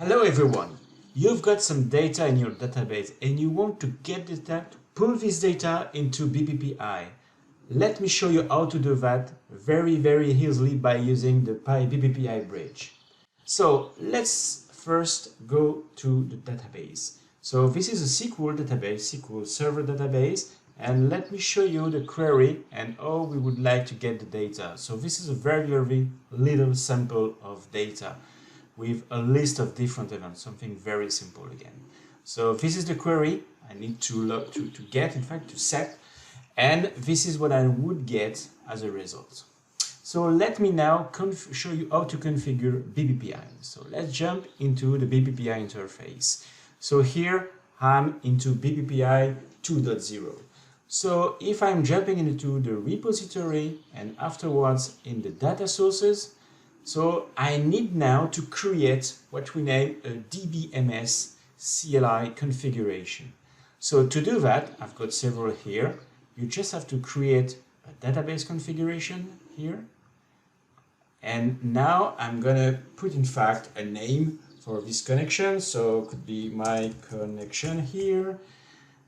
Hello everyone! You've got some data in your database and you want to get this data, to pull this data into BPPI. Let me show you how to do that very easily by using the BPPI bridge. So let's first go to the database. So this is a SQL database, SQL Server database, and let me show you the query and how we would like to get the data. So this is a very little sample of data with a list of different events, something very simple again. So this is the query I need to get, in fact, to set, and this is what I would get as a result. So let me now show you how to configure BPPI. So let's jump into the BPPI interface. So here I'm into BPPI 2.0. So if I'm jumping into the repository and afterwards in the data sources, so I need now to create what we name a DBMS CLI configuration. So to do that, I've got several here. You just have to create a database configuration here. And now I'm gonna put, in fact, a name for this connection. So it could be my connection here.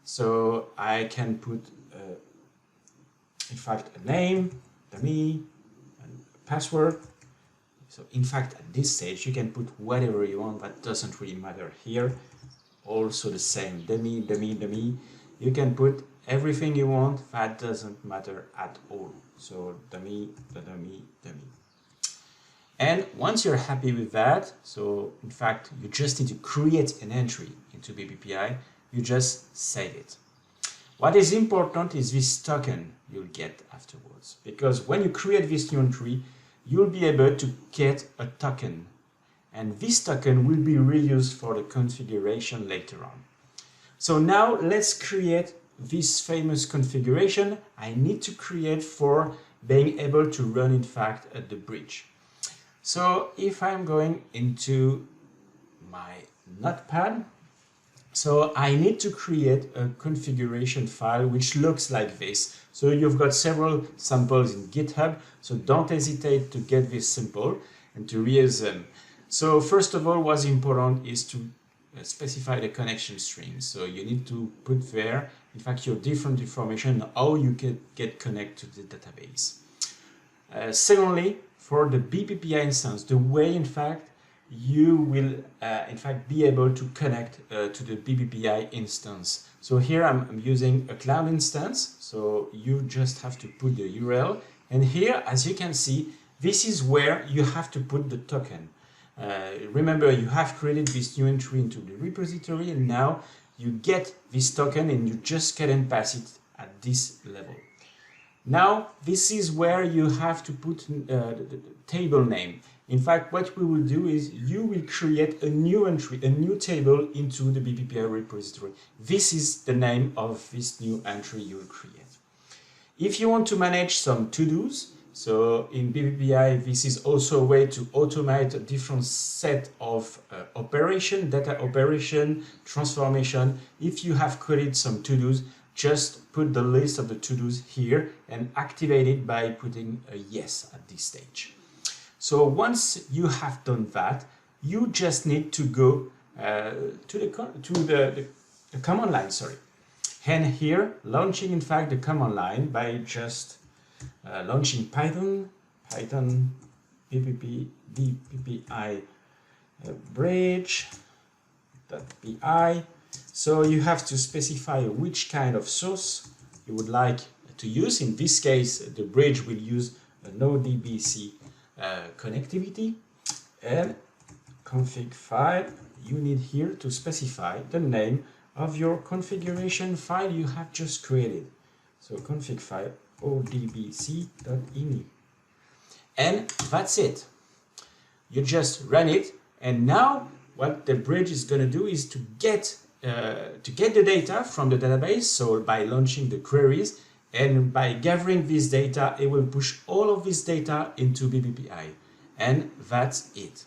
So I can put, in fact, a name, dummy, and a password. So in fact, at this stage, you can put whatever you want. That doesn't really matter here. Also the same, dummy. You can put everything you want. That doesn't matter at all. So dummy. And once you're happy with that, so in fact, you just need to create an entry into BPPI. You just save it. What is important is this token you'll get afterwards. Because when you create this new entry, you'll be able to get a token, and this token will be reused for the configuration later on. So now let's create this famous configuration I need to create for being able to run, in fact, at the bridge. So if I'm going into my notepad, so I need to create a configuration file which looks like this. So you've got several samples in GitHub, so don't hesitate to get this sample and to reuse them. So first of all, what's important is to specify the connection string. So you need to put there, in fact, your different information, how you can get connected to the database. Secondly, for the BPPI instance, the way, in fact, you will in fact be able to connect to the BPPI instance. So here I'm using a cloud instance, so you just have to put the URL, and here, as you can see, this is where you have to put the token. Remember, you have created this new entry into the repository, and now you get this token and you just can pass it at this level. Now this is where you have to put the table name. In fact, what we will do is you will create a new entry, a new table into the BPPI repository. This is the name of this new entry you will create. If you want to manage some to-dos, so in BPPI, this is also a way to automate a different set of operation, data operation, transformation. If you have created some to-dos, just put the list of the to-dos here and activate it by putting a yes at this stage. So once you have done that, you just need to go to the command line, and here launching, in fact, the command line by just launching Python BPPI bridge.py. So you have to specify which kind of source you would like to use. In this case, the bridge will use an ODBC connectivity, and config file, you need here to specify the name of your configuration file you have just created. So config file odbc.ini, and that's it. You just run it, and now what the bridge is going to do is to get the data from the database. So by launching the queries and by gathering this data, it will push all of this data into BPPI, and that's it.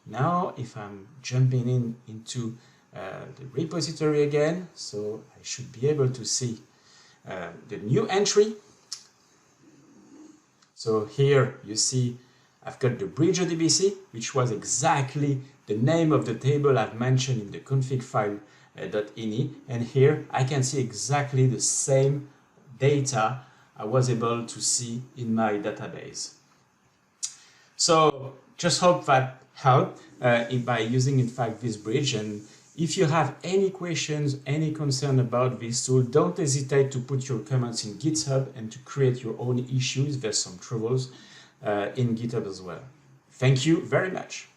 Now if I'm jumping into the repository again, so I should be able to see the new entry. So here you see I've got the bridge ODBC, which was exactly the name of the table I've mentioned in the config file .ini, and here I can see exactly the same data I was able to see in my database. So just hope that helped by using in fact this bridge, and if you have any questions, any concern about this tool, don't hesitate to put your comments in GitHub and to create your own issues. There's some troubles in GitHub as well. Thank you very much.